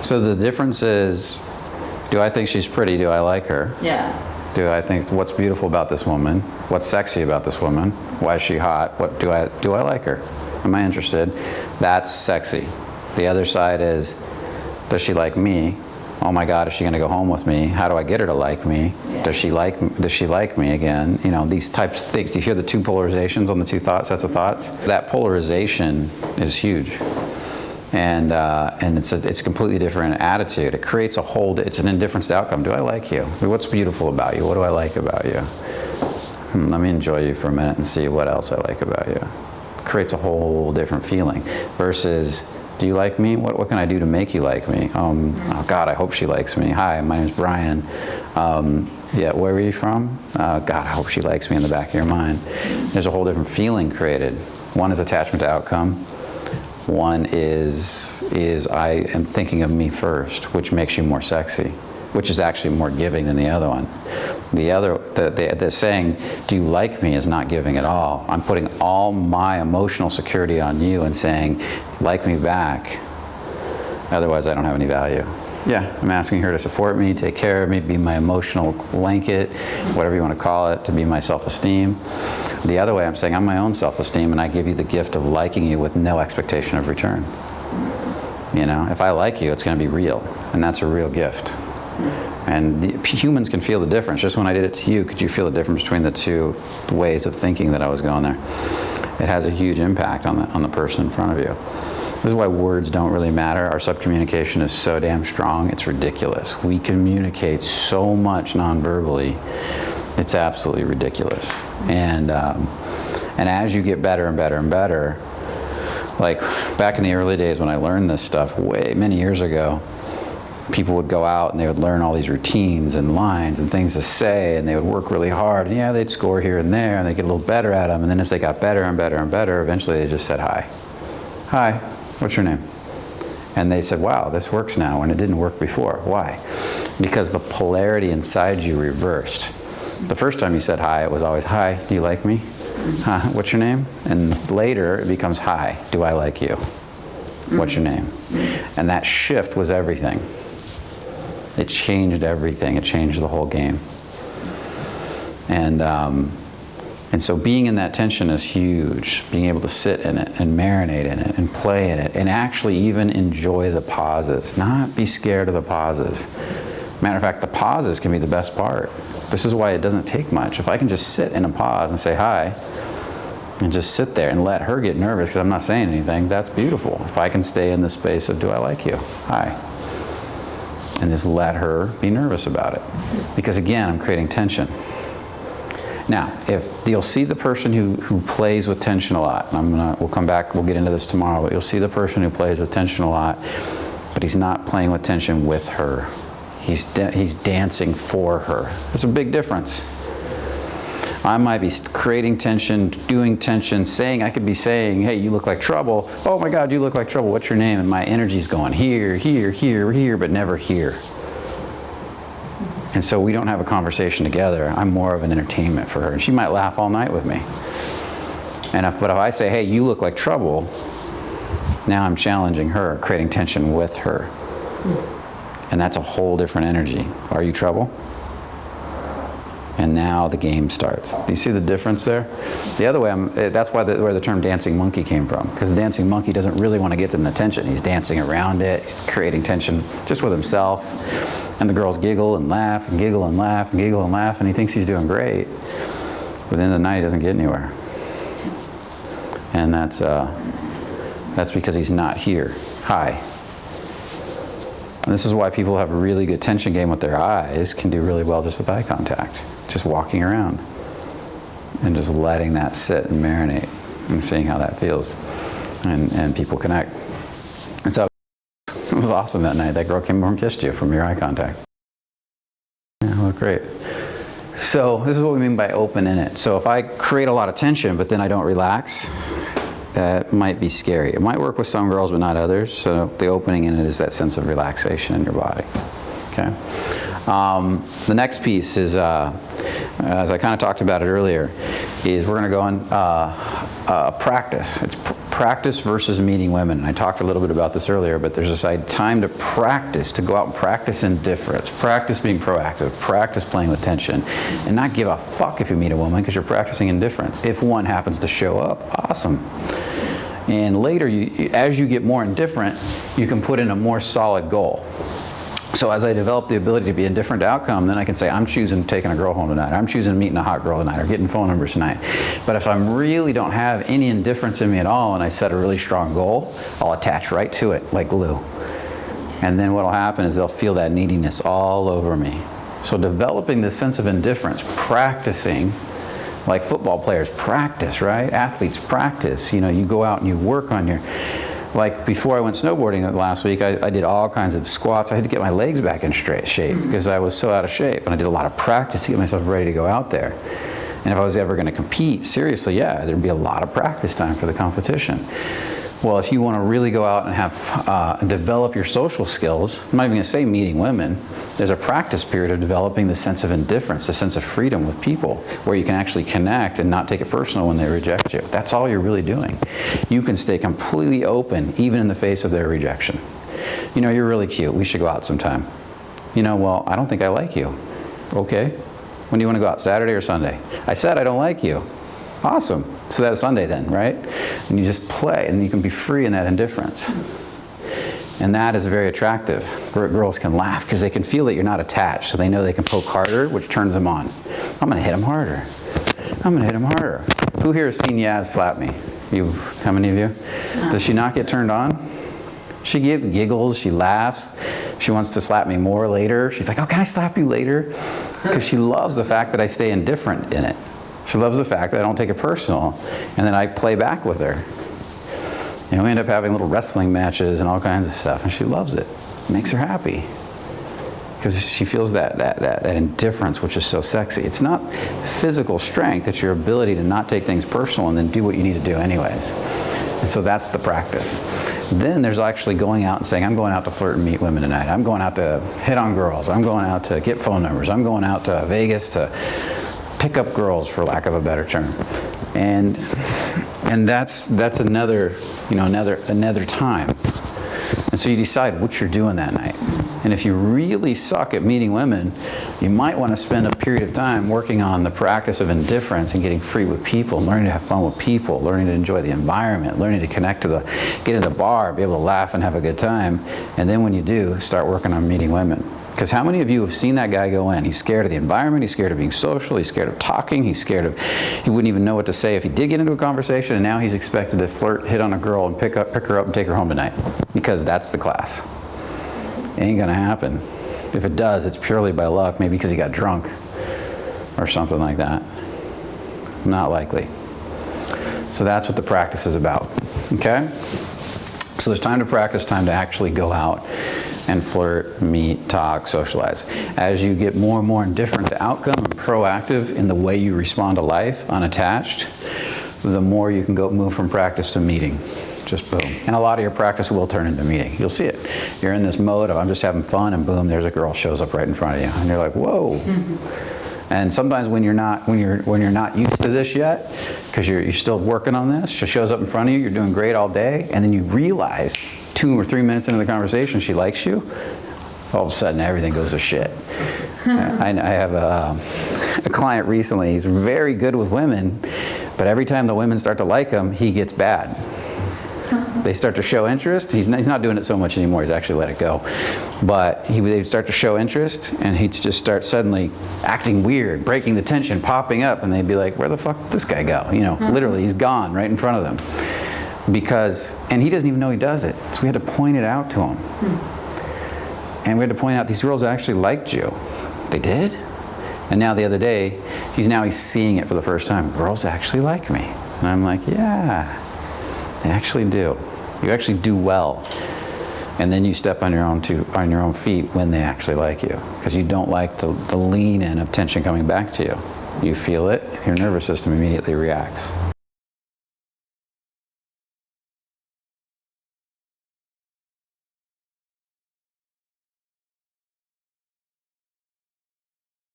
So the difference is, do I think she's pretty? Do I like her? Yeah. Do I think what's beautiful about this woman? What's sexy about this woman? Why is she hot? What do I like her? Am I interested? That's sexy. The other side is, does she like me? Oh my God, is she going to go home with me? How do I get her to like me? Yeah. Does she like me again? You know, these types of things. Do you hear the two polarizations on the two sets of thoughts? That polarization is huge. And it's a completely different attitude. It creates it's an indifference to outcome. Do I like you? What's beautiful about you? What do I like about you? Let me enjoy you for a minute and see what else I like about you. It creates a whole different feeling versus, do you like me? What can I do to make you like me? Oh God, I hope she likes me. Hi, my name's Brian. Yeah, where are you from? God, I hope she likes me in the back of your mind. There's a whole different feeling created. One is attachment to outcome. One is I am thinking of me first, which makes you more sexy, which is actually more giving than the other one. The saying, do you like me, is not giving at all. I'm putting all my emotional security on you and saying, like me back, otherwise I don't have any value. Yeah, I'm asking her to support me, take care of me, be my emotional blanket, whatever you want to call it, to be my self-esteem. The other way, I'm saying I'm my own self-esteem, and I give you the gift of liking you with no expectation of return. You know, if I like you, it's going to be real, and that's a real gift. And humans can feel the difference. Just when I did it to you, could you feel the difference between the two ways of thinking that I was going there? It has a huge impact on the person in front of you. This is why words don't really matter. Our subcommunication is so damn strong, it's ridiculous. We communicate so much non-verbally, it's absolutely ridiculous. And as you get better and better and better, like back in the early days when I learned this stuff, many years ago, people would go out and they would learn all these routines and lines and things to say, and they would work really hard. And yeah, they'd score here and there, and they'd get a little better at them. And then as they got better and better and better, eventually they just said, hi. Hi, what's your name? And they said, wow, this works now, and it didn't work before. Why? Because the polarity inside you reversed. The first time you said hi, it was always, hi, do you like me? What's your name? And later it becomes, hi, do I like you? What's your name? And that shift was everything. It changed everything. It changed the whole game. And so being in that tension is huge. Being able to sit in it and marinate in it and play in it and actually even enjoy the pauses. Not be scared of the pauses. Matter of fact, the pauses can be the best part. This is why it doesn't take much. If I can just sit in a pause and say hi, and just sit there and let her get nervous because I'm not saying anything, that's beautiful. If I can stay in the space of, do I like you? Hi. And just let her be nervous about it. Because again, I'm creating tension. Now, if you'll see the person who plays with tension a lot, and we'll come back, we'll get into this tomorrow, but you'll see the person who plays with tension a lot, but he's not playing with tension with her. He's dancing for her. There's a big difference. I might be creating tension, doing tension, I could be saying, hey, you look like trouble. Oh my God, you look like trouble. What's your name? And my energy's going here, here, here, here, but never here. And so we don't have a conversation together. I'm more of an entertainment for her. And she might laugh all night with me. But if I say, hey, you look like trouble, now I'm challenging her, creating tension with her. And that's a whole different energy. Are you trouble? And now the game starts. Do you see the difference there? The other way, that's where the term dancing monkey came from. Because the dancing monkey doesn't really want to get to the tension. He's dancing around it. He's creating tension just with himself. And the girls giggle and laugh and giggle and laugh and giggle and laugh. And he thinks he's doing great. But at the end of the night, he doesn't get anywhere. And that's because he's not here. Hi. And this is why people who have a really good tension game with their eyes can do really well just with eye contact. Just walking around and just letting that sit and marinate and seeing how that feels. And people connect. And so it was awesome that night. That girl came over and kissed you from your eye contact. Yeah, it looked great. So this is what we mean by open in it. So if I create a lot of tension but then I don't relax, that might be scary. It might work with some girls, but not others. So the opening in it is that sense of relaxation in your body. Okay. The next piece is, as I kind of talked about it earlier, is we're going to go on practice. It's practice versus meeting women. And I talked a little bit about this earlier, but there's this time to practice, to go out and practice indifference, practice being proactive, practice playing with tension, and not give a fuck if you meet a woman because you're practicing indifference. If one happens to show up, awesome. And later, as you get more indifferent, you can put in a more solid goal. So as I develop the ability to be indifferent to outcome, then I can say, I'm choosing taking a girl home tonight. I'm choosing meeting a hot girl tonight or getting phone numbers tonight. But if I really don't have any indifference in me at all and I set a really strong goal, I'll attach right to it like glue. And then what'll happen is they'll feel that neediness all over me. So developing this sense of indifference, practicing, like football players practice, right? Athletes practice. You know, you go out and you work on your... Like before I went snowboarding last week, I did all kinds of squats. I had to get my legs back in straight shape because I was so out of shape. And I did a lot of practice to get myself ready to go out there. And if I was ever going to compete, seriously, yeah, there'd be a lot of practice time for the competition. Well, if you want to really go out and have develop your social skills, I'm not even going to say meeting women, there's a practice period of developing the sense of indifference, the sense of freedom with people, where you can actually connect and not take it personal when they reject you. That's all you're really doing. You can stay completely open, even in the face of their rejection. You know, you're really cute. We should go out sometime. You know, well, I don't think I like you. Okay. When do you want to go out, Saturday or Sunday? I said I don't like you. Awesome. So that's Sunday then, right? And you just play, and you can be free in that indifference. And that is very attractive. Girls can laugh because they can feel that you're not attached, so they know they can poke harder, which turns them on. I'm going to hit them harder. I'm going to hit them harder. Who here has seen Yaz slap me? How many of you? Does she not get turned on? She giggles, she laughs. She wants to slap me more later. She's like, oh, can I slap you later? Because she loves the fact that I stay indifferent in it. She loves the fact that I don't take it personal, and then I play back with her. And we end up having little wrestling matches and all kinds of stuff, and she loves it. It makes her happy because she feels that indifference, which is so sexy. It's not physical strength, it's your ability to not take things personal and then do what you need to do anyways. And so that's the practice. Then there's actually going out and saying, I'm going out to flirt and meet women tonight. I'm going out to hit on girls. I'm going out to get phone numbers. I'm going out to Vegas to pick up girls, for lack of a better term. And that's another, you know, another time. And so you decide what you're doing that night. And if you really suck at meeting women, you might want to spend a period of time working on the practice of indifference and getting free with people, learning to have fun with people, learning to enjoy the environment, learning to connect to get in the bar, be able to laugh and have a good time. And then when you do, start working on meeting women. Because how many of you have seen that guy go in? He's scared of the environment, he's scared of being social, he's scared of talking, he wouldn't even know what to say if he did get into a conversation, and now he's expected to flirt, hit on a girl, and pick her up and take her home tonight. Because that's the class. It ain't gonna happen. If it does, it's purely by luck, maybe because he got drunk or something like that. Not likely. So that's what the practice is about, okay? So there's time to practice, time to actually go out and flirt, meet, talk, socialize. As you get more and more indifferent to outcome and proactive in the way you respond to life, unattached, the more you can move from practice to meeting. Just boom. And a lot of your practice will turn into meeting. You'll see it. You're in this mode of I'm just having fun, and boom, there's a girl shows up right in front of you. And you're like, whoa. And sometimes when you're not used to this yet, because you're still working on this, she shows up in front of you, you're doing great all day, and then you realize 2 or 3 minutes into the conversation she likes you, all of a sudden everything goes to shit. I have a client recently, he's very good with women, but every time the women start to like him, he gets bad. They start to show interest. He's not doing it so much anymore. He's actually let it go. But they start to show interest, and he'd just start suddenly acting weird, breaking the tension, popping up, and they'd be like, where the fuck did this guy go? You know, literally, he's gone right in front of them. And he doesn't even know he does it. So we had to point it out to him. And we had to point out these girls actually liked you. They did? And now the other day, he's seeing it for the first time. Girls actually like me. And I'm like, yeah. They actually do. You actually do well. And then you step on your own feet when they actually like you. Because you don't like the lean in of tension coming back to you. You feel it, your nervous system immediately reacts.